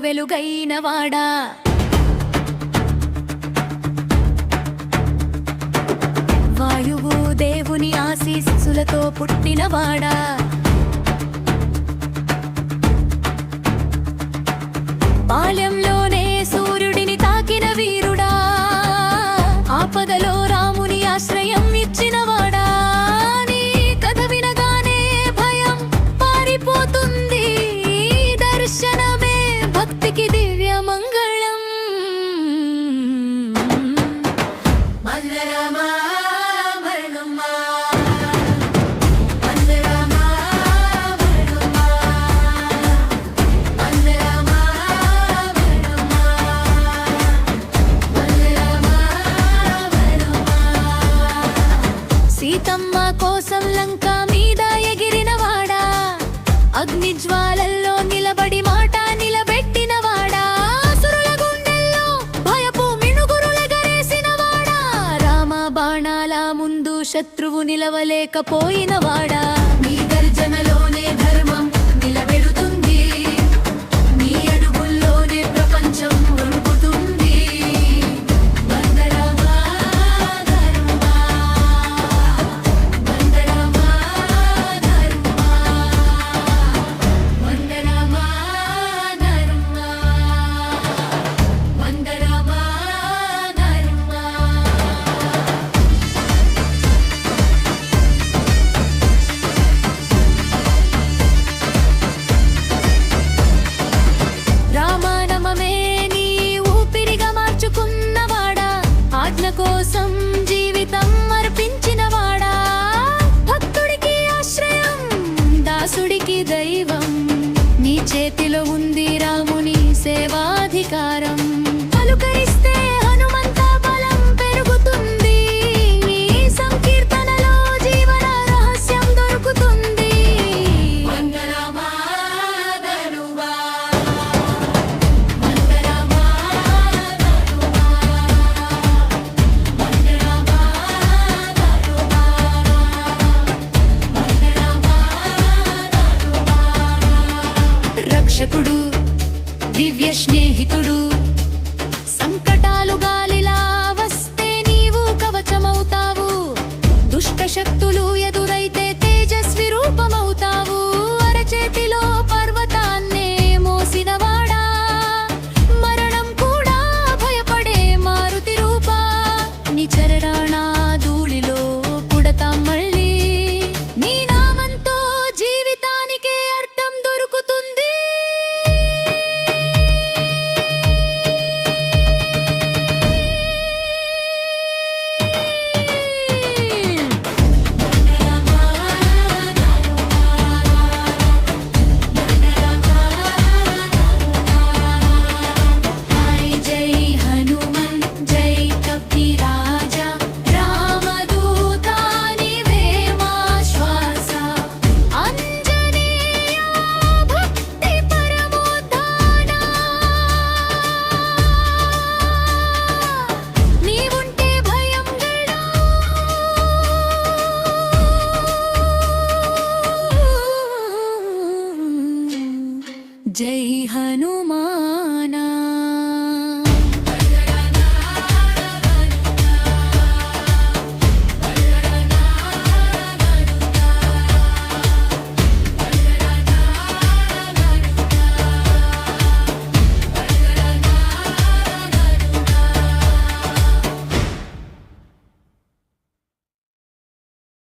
వెలుగైన వాడా, వాయువు దేవుని ఆశీస్సులతో పుట్టినవాడా, బాల్యంలోనే సూర్యుడిని తాకిన వీరుడా, ఆపదలో రాముని ఆశ్రయం ఇచ్చినవాడా, నీ కథ వినగానే భయం పారిపోతుంది, దర్శనమే భక్తికి దివ్య మంగళం. మల్లరామా మరణమ్మా, మల్లరామా మరణమ్మా, మల్లరామా మరణమ్మా, మల్లరామా మరణమ్మా. సీతమ్మ కోసం లంక మీద ఎగిరినవాడా, అగ్ని జ్వాలల్లో నిలబడి మాట నిలబెట్టినవాడా, అసురుల గుండెల్లో భయపు మినుగురులెగరేసినవాడా, రామ బాణాల ముందు శత్రువు నిలవలేకపోయినవాడా, నీ గర్జనలోనే ధర్మం నిలబెడుతుంది, నీ అడుగుల్లోనే ప్రపంచం వణుకుతుంది. వందరామా ధర్మా, వందరామా ధర్మా, వందరామా ధర్మా, వందరామా ధర్మా. రామానమమే నీ ఊపిరిగా మార్చుకున్నవాడా, ఆజ్ఞ కోసం జీవితం అర్పించినవాడా, భక్తుడికి ఆశ్రయం దాసుడికి దైవం, నీ చేతిలో ఉంది రాముని సేవాధికారం, పలుకరిస్తే హనుమంత బలం పెరుగుతుంది, నీ సంకీర్తనలో జీవన రహస్యం దొరుకుతుంది. వందరామా ధనువా, వందరామా ధనువా, వందరామా ధనువా, వందరామా ధనువా. రక్షకుడు దివ్య స్నేహితుడు, సంకటాలు గాలిలా వస్తే నీవు కవచమవుతావు, దుష్ట శక్తులు ఎదురైతే తేజస్వి రూపమవుతావు, అరచేతిలో పర్వతాన్నే మోసినవాడా, మరణం కూడా భయపడే మారుతి రూపా, నీ చరణ ధూళిలో పుడతాం మళ్ళీ, నీ నామంతో జీవితానికే అర్థం దొరుకుతుంది. జై హనుమన్ జై కపిరాజా, రామదూతా నీవే మా శ్వాస, అంజనేయ భక్తి పరమోద్ధాన, నీవుంటే భయం గడా, జై హనుమాన్.